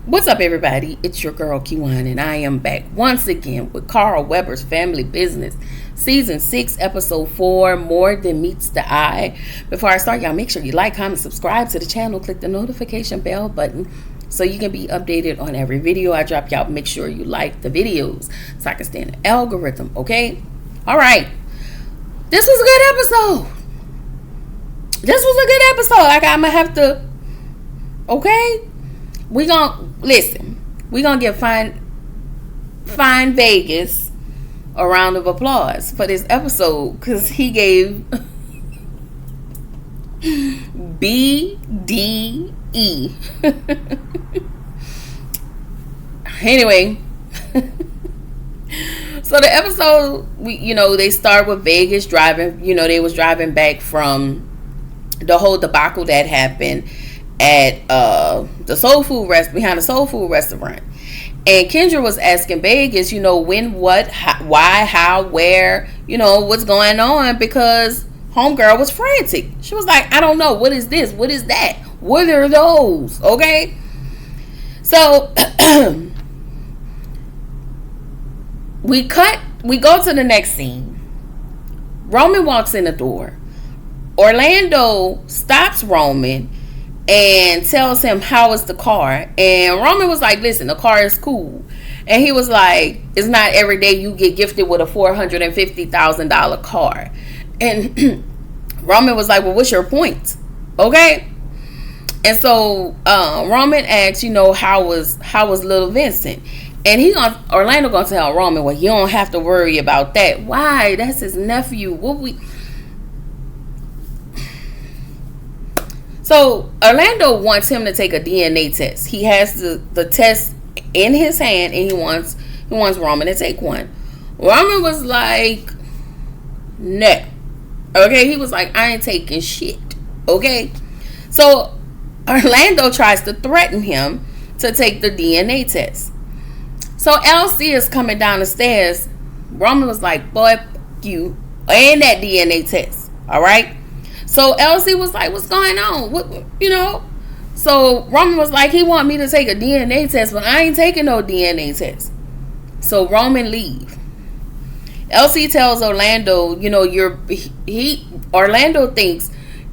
What's up, everybody? It's your girl Q1, and I am back once again with Carl Weber's Family Business, Season 6, Episode 4, More Than Meets the Eye. Before I start, y'all make sure you like, comment, subscribe to the channel, click the notification bell button so you can be updated on every video I drop. Y'all make sure you like the videos so I can stay in the algorithm, okay? All right. This was a good episode. Like, I'm going to have to, okay? We gonna give Fine Vegas a round of applause for this episode because he gave BDE. Anyway, so the episode, they start with Vegas driving. They was driving back from the whole debacle that happened at the soul food behind the soul food restaurant, and Kendra was asking Vegas, when, what, why, how, where, what's going on, because homegirl was frantic. She was like, I don't know, what is this, what is that, what are those? Okay, so we go to the next scene. Roman walks in the door. Orlando stops Roman and tells him, how is the car? And Roman was like, listen, the car is cool. And he was like, it's not every day you get gifted with a $450,000 car. And Roman was like, well, what's your point? Okay. And so Roman asks, how was little Vincent? And Orlando gonna tell Roman, well, you don't have to worry about that. Why? That's his nephew. So Orlando wants him to take a DNA test. He has the test in his hand, and he wants Roman to take one. Roman was like, no. Okay, he was like, I ain't taking shit. Okay, so Orlando tries to threaten him to take the DNA test. So LC is coming down the stairs. Roman was like, boy, you and that DNA test. All right. So Elsie was like, what's going on? So Roman was like, he want me to take a DNA test, but I ain't taking no DNA test. So Roman leave. Elsie tells Orlando, Orlando thinks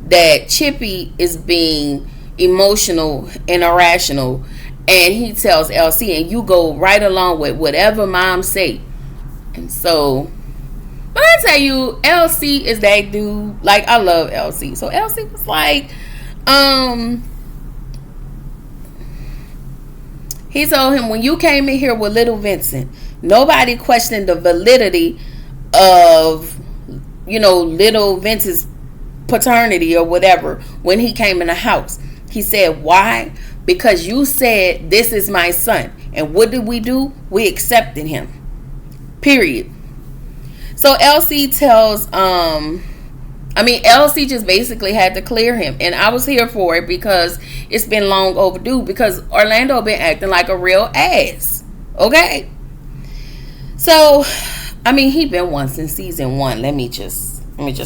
that Chippy is being emotional and irrational. And he tells Elsie, and you go right along with whatever mom say. And so, but I tell you, LC is that dude. Like, I love LC. So LC was like, he told him, when you came in here with little Vincent, nobody questioned the validity of, little Vincent's paternity or whatever when he came in the house. He said, why? Because you said, this is my son. And what did we do? We accepted him. Period. So LC tells, LC just basically had to clear him. And I was here for it because it's been long overdue, because Orlando been acting like a real ass. Okay? So, he been one since season 1. Let me just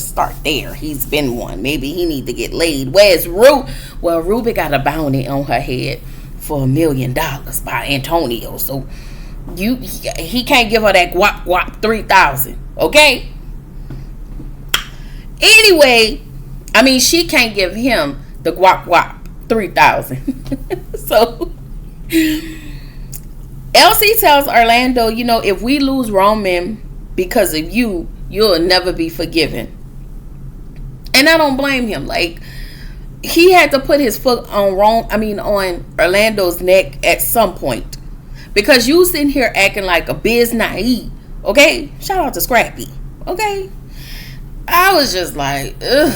start there. He's been one. Maybe he need to get laid. Where's Ruby? Well, Ruby got a bounty on her head for $1 million by Antonio. So he can't give her that guap 3,000. Okay? Anyway, she can't give him the guap 3,000. So LC tells Orlando, if we lose Roman because of you, you'll never be forgiven. And I don't blame him. Like, he had to put his foot on Orlando's neck at some point, because you sitting here acting like a biz naive. Okay, shout out to Scrappy. Okay, I was just like, ugh.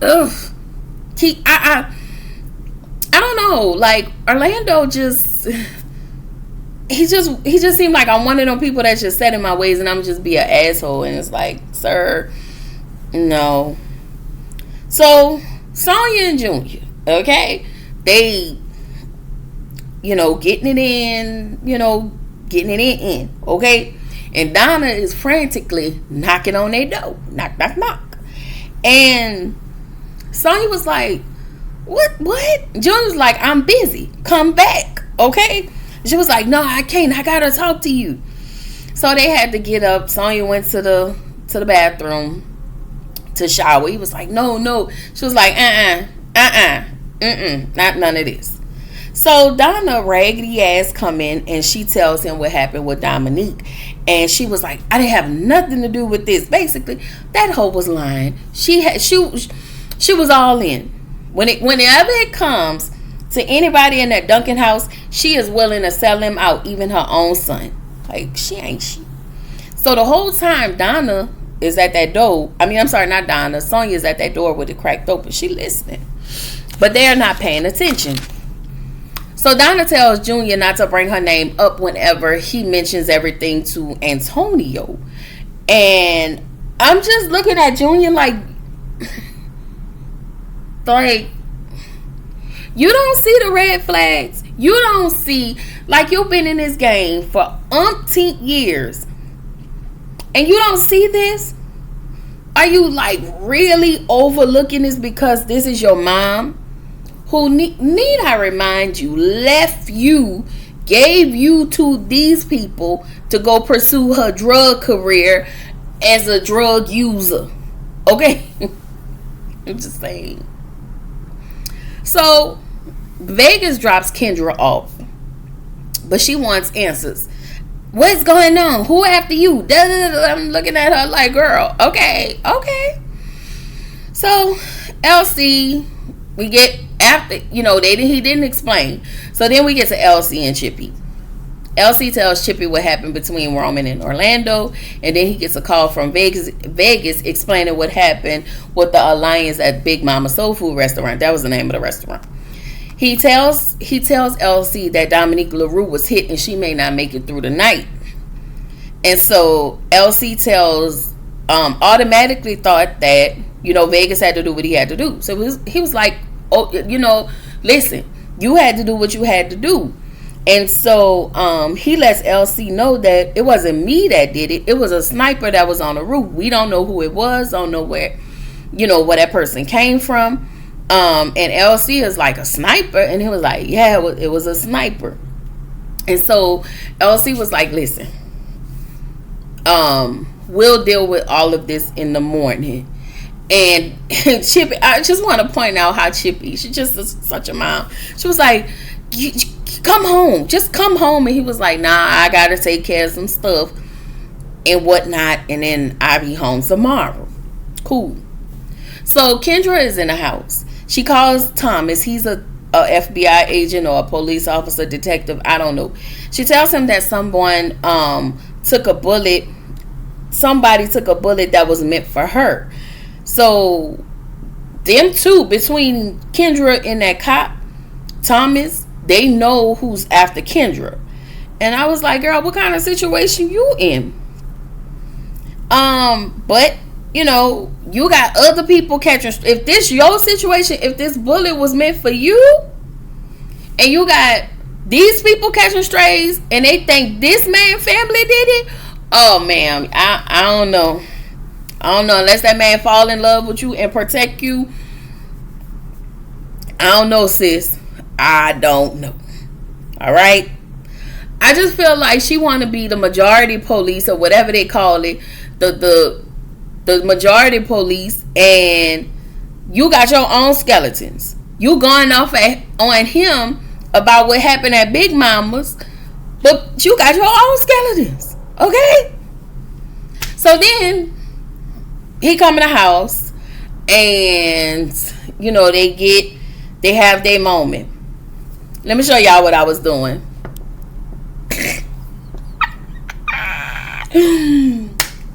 I don't know. Like, Orlando he just seemed like I'm one of them people that's just set in my ways and I'm just be an asshole. And it's like, sir, no. So Sonya and Junior, okay, they, getting it in, okay. And Donna is frantically knocking on their door. Knock, knock, knock. And Sonya was like, what? Junior's like, I'm busy. Come back. Okay? She was like, no, I can't. I gotta talk to you. So they had to get up. Sonya went to the bathroom to shower. He was like, no. She was like, not none of this. So Donna raggedy ass come in and she tells him what happened with Dominique. And she was like, I didn't have nothing to do with this. Basically, that hoe was lying. She was all in. Whenever it comes to anybody in that Duncan house, she is willing to sell him out, even her own son. Like, she ain't she. So the whole time Donna is at that door. I mean, I'm sorry, not Donna. Sonya's at that door with it cracked open. She listening. But they're not paying attention. So Donna tells Junior not to bring her name up whenever he mentions everything to Antonio. And I'm just looking at Junior like, you don't see the red flags. You don't see, like, you've been in this game for umpteen years. And you don't see this? Are you, like, really overlooking this because this is your mom? Who need I remind you, left you, gave you to these people to go pursue her drug career as a drug user. Okay? I'm just saying. So, Vegas drops Kendra off. But she wants answers. What's going on? Who after you? I'm looking at her like, girl, okay. So, LC, we get after, he didn't explain. So then we get to LC and Chippy. LC tells Chippy what happened between Roman and Orlando, and then he gets a call from Vegas explaining what happened with the alliance at Big Mama Soul Food Restaurant. That was the name of the restaurant. He tells LC that Dominique LaRue was hit and she may not make it through the night. And so LC automatically thought that, Vegas had to do what he had to do. So he was like, oh, listen, you had to do what you had to do. And so he lets LC know that it wasn't me that did it. It was a sniper that was on the roof. We don't know who it was. Don't know where that person came from. And LC is like, a sniper? And he was like, yeah, it was a sniper. And so LC was like, listen, we'll deal with all of this in the morning. And Chippy, I just want to point out how Chippy, she just is such a mom. She was like, come home. Just come home. And he was like, nah, I got to take care of some stuff and whatnot. And then I'll be home tomorrow. Cool. So Kendra is in the house. She calls Thomas. He's a FBI agent or a police officer, detective. I don't know. She tells him that someone took a bullet. Somebody took a bullet that was meant for her. So them two, between Kendra and that cop, Thomas, they know who's after Kendra. And I was like, girl, what kind of situation you in? But you got other people catching. If this your situation, if this bullet was meant for you, and you got these people catching strays, and they think this man family did it, oh man, I don't know. Unless that man fall in love with you and protect you. I don't know, sis. I don't know. All right. I just feel like she want to be the majority police or whatever they call it, the majority police, and you got your own skeletons. You going off on him about what happened at Big Mama's, but you got your own skeletons. Okay. So then he come in the house, and they have their moment. Let me show y'all what I was doing.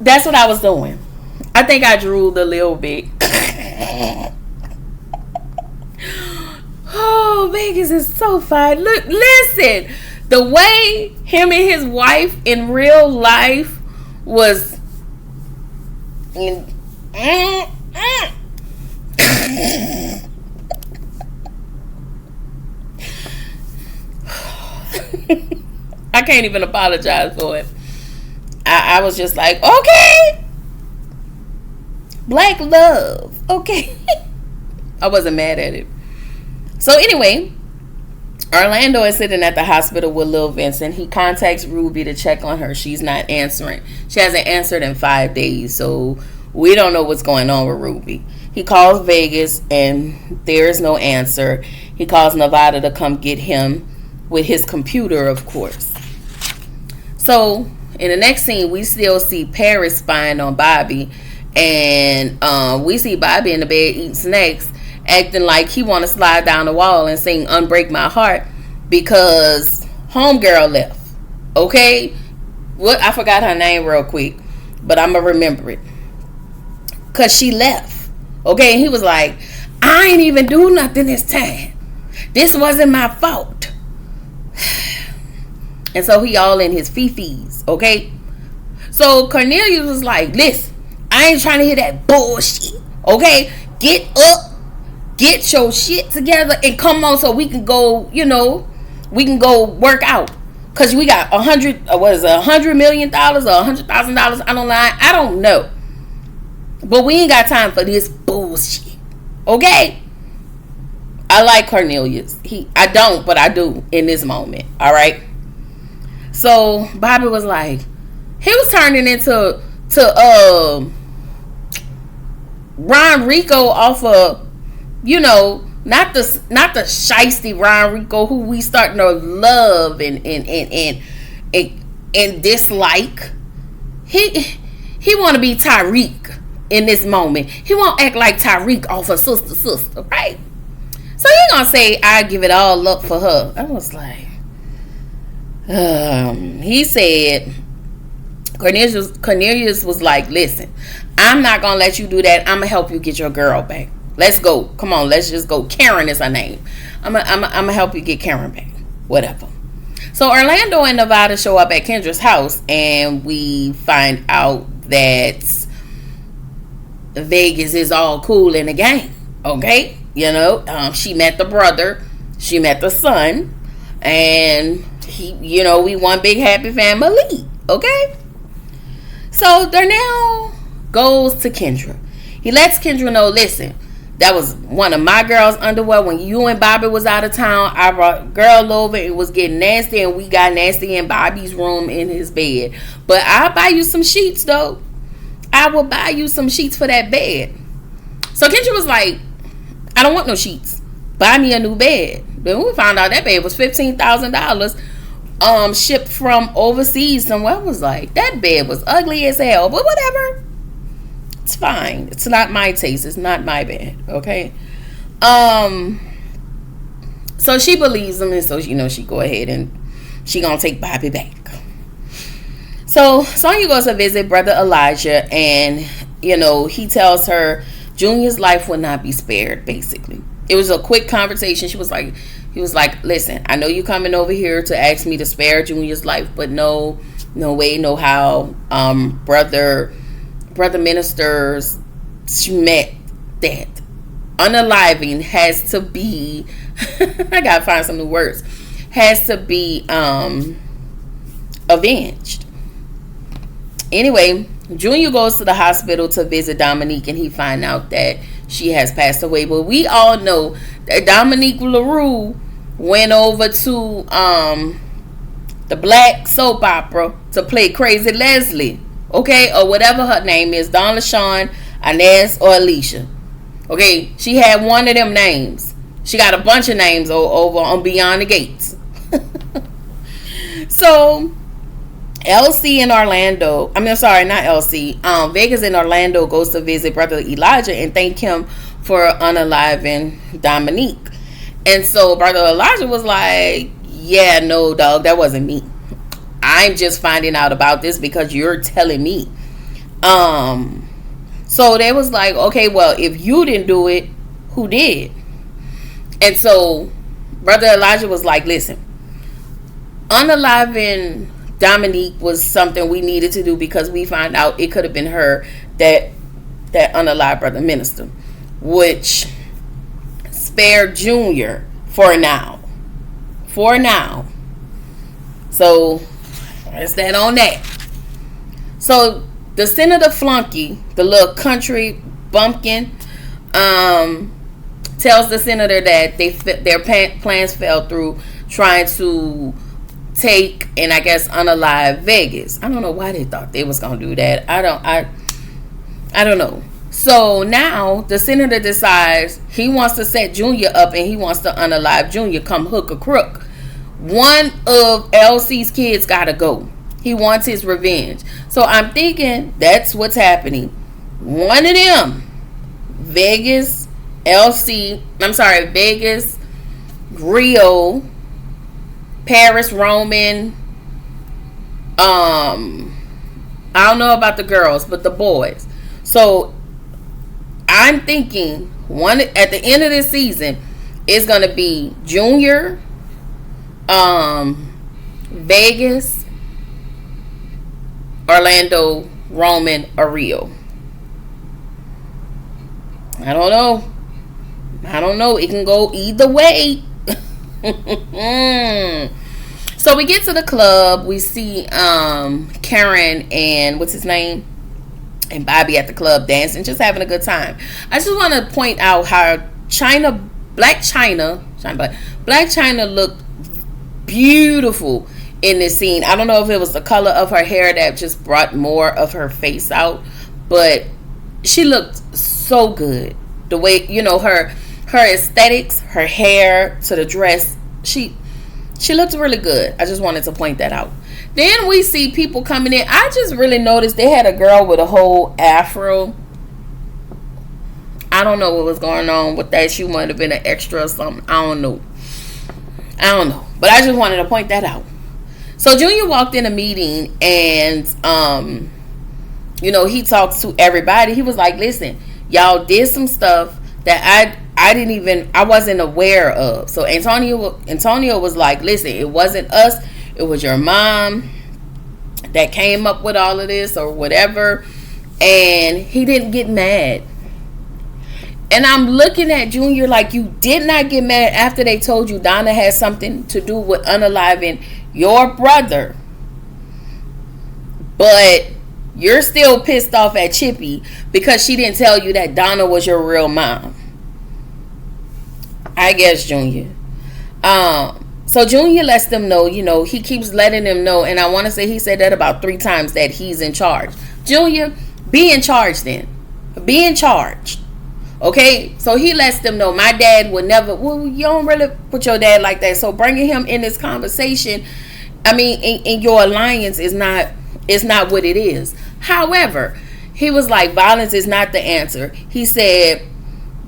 That's what I was doing. I think I drooled a little bit. Oh, Vegas is so fine. Look, listen. The way him and his wife in real life was I can't even apologize for it. I was just like, okay, black love, okay. I wasn't mad at it. So anyway, Orlando is sitting at the hospital with Lil Vincent. He contacts Ruby to check on her. She's not answering. She hasn't answered in 5 days, so we don't know what's going on with Ruby. He calls Vegas, and there is no answer. He calls Nevada to come get him with his computer, of course. So, in the next scene, we still see Paris spying on Bobby, and we see Bobby in the bed eating snacks, acting like he want to slide down the wall and sing Unbreak My Heart because homegirl left. Okay? What? I forgot her name real quick, but I'm going to remember it. Because she left. Okay? And he was like, I ain't even do nothing this time. This wasn't my fault. And so he all in his fifis. Okay? So Cornelius was like, listen, I ain't trying to hear that bullshit. Okay? Get up. Get your shit together and come on so we can go, we can go work out. Cause we got $100 million or $100,000 on the line. I don't know. But we ain't got time for this bullshit. Okay? I like Cornelius. I don't, but I do in this moment. All right? So Bobby was like, he was turning into Ron Rico off of, not the shiesty Ron Rico who we starting to love and dislike. He want to be Tyreek in this moment. He won't act like Tyreek off of sister, right? So he gonna say I give it all up for her. I was like, he said, Cornelius was like, listen, I'm not gonna let you do that. I'm gonna help you get your girl back. Let's go. Come on, let's just go. Karen is her name. I'm gonna help you get Karen back. Whatever. So Orlando and Nevada show up at Kendra's house, and we find out that Vegas is all cool in the game. Okay? She met the brother. She met the son. And, we one big happy family. Okay? So Darnell goes to Kendra. He lets Kendra know, listen, that was one of my girls' underwear when you and Bobby was out of town. I brought a girl over. It was getting nasty, and we got nasty in Bobby's room in his bed. But I'll buy you some sheets, though. I will buy you some sheets for that bed. So Kendra was like, I don't want no sheets. Buy me a new bed. Then we found out that bed was $15,000 shipped from overseas somewhere. I was like, that bed was ugly as hell. But whatever. It's fine. It's not my taste. It's not my bed. Okay. So she believes him, and so she go ahead and she gonna take Bobby back. So Sonya goes to visit brother Elijah, and he tells her Junior's life will not be spared. Basically, it was a quick conversation. He was like, listen, I know you coming over here to ask me to spare Junior's life, but no way, no how. Brother ministers met that unaliving has to be I gotta find some new words, has to be avenged. Anyway, Junior goes to the hospital to visit Dominique, and he finds out that she has passed away. But we all know that Dominique LaRue went over to the black soap opera to play Crazy Leslie. Okay, or whatever her name is, Dawn LaShawn, Inez, or Alicia. Okay, she had one of them names. She got a bunch of names over on Beyond the Gates. So, LC in Orlando, Vegas in Orlando goes to visit brother Elijah and thank him for unaliving Dominique. And so brother Elijah was like, yeah, no, dog, that wasn't me. I'm just finding out about this because you're telling me. So they was like, okay, well, if you didn't do it, who did? And so brother Elijah was like, listen, unaliving Dominique was something we needed to do because we found out it could have been her that unalived brother minister, which spared Junior for now. So that's that on that. So the Senator Flunky, the little country bumpkin, tells the senator that their plans fell through trying to take and I guess unalive Vegas. I don't know why they thought they was gonna do that. I don't know. So now the senator decides he wants to set Junior up and he wants to unalive Junior come hook or crook. One of LC's kids gotta go. He wants his revenge. So I'm thinking that's what's happening. One of them, Vegas, Rio, Paris, Roman, I don't know about the girls, but the boys. So I'm thinking one at the end of this season is gonna be Junior, Vegas, Orlando, Roman, or Rio. I don't know. It can go either way. So we get to the club. We see Karen and what's his name? And Bobby at the club dancing, just having a good time. I just want to point out how Black China looked beautiful in this scene. I don't know if it was the color of her hair that just brought more of her face out, but she looked so good. The way, her aesthetics, her hair to the dress, she looked really good. I just wanted to point that out. Then we see people coming in. I just really noticed they had a girl with a whole afro. I don't know what was going on with that. She might have been an extra or something. I don't know. But I just wanted to point that out. So Junior walked in a meeting and, he talked to everybody. He was like, listen, y'all did some stuff that I wasn't aware of. So Antonio was like, listen, it wasn't us. It was your mom that came up with all of this or whatever. And he didn't get mad. And I'm looking at Junior like, you did not get mad after they told you Donna had something to do with unaliving your brother. But you're still pissed off at Chippy because she didn't tell you that Donna was your real mom. I guess, Junior. So Junior lets them know, he keeps letting them know, and I want to say he said that about 3 times, that he's in charge. Junior, be in charge then. Be in charge. Okay? So he lets them know, my dad would never, you don't really put your dad like that. So bringing him in this conversation, in your alliance is not what it is. However, he was like, violence is not the answer. He said,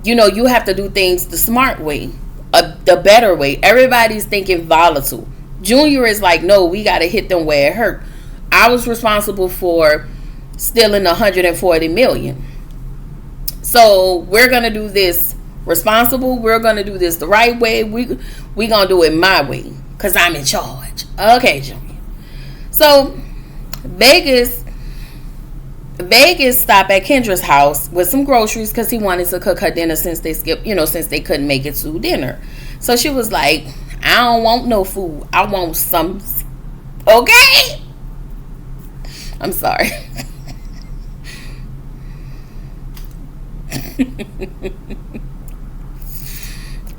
you have to do things the smart way. The better way. Everybody's thinking volatile. Junior is like, no, we got to hit them where it hurt. I was responsible for stealing $140 million. So we're going to do this responsible. We're going to do this the right way. We going to do it my way because I'm in charge. Okay, Junior. So Vegas stopped at Kendra's house with some groceries because he wanted to cook her dinner since they couldn't make it to dinner. So she was like, I don't want no food. I want some. Okay? I'm sorry.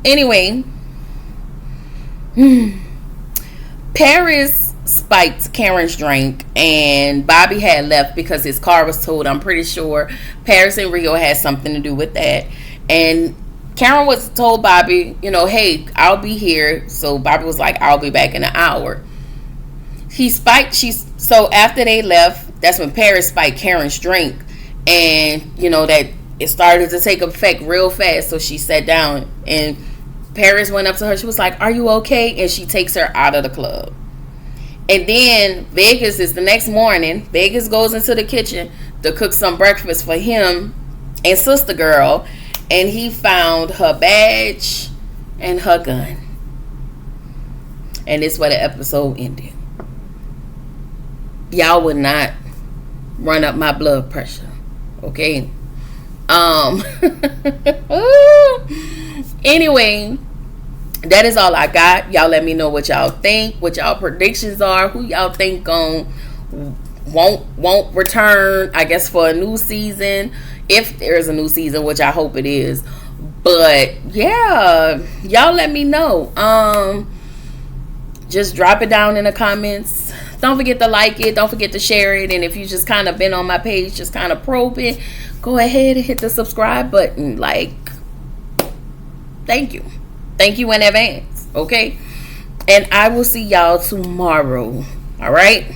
Anyway, Paris spiked Karen's drink and Bobby had left because his car was towed. I'm pretty sure Paris and Rio had something to do with that. And Karen was told Bobby, hey, I'll be here. So Bobby was like, I'll be back in an hour. So after they left, that's when Paris spiked Karen's drink. And, that it started to take effect real fast. So she sat down and Paris went up to her. She was like, are you okay? And she takes her out of the club. And then Vegas is the next morning. Vegas goes into the kitchen to cook some breakfast for him and sister girl. And he found her badge and her gun. And this is where the episode ended. Y'all would not run up my blood pressure. Okay? Anyway, that is all I got. Y'all let me know what y'all think, what y'all predictions are, who y'all think won't return, I guess, for a new season, if there's a new season, which I hope it is. But yeah, y'all let me know. just drop it down in the comments. Don't forget to like it. Don't forget to share it. And if you just kind of been on my page, just kind of probing, go ahead and hit the subscribe button. Like, thank you. Thank you in advance. Okay? And I will see y'all tomorrow. All right?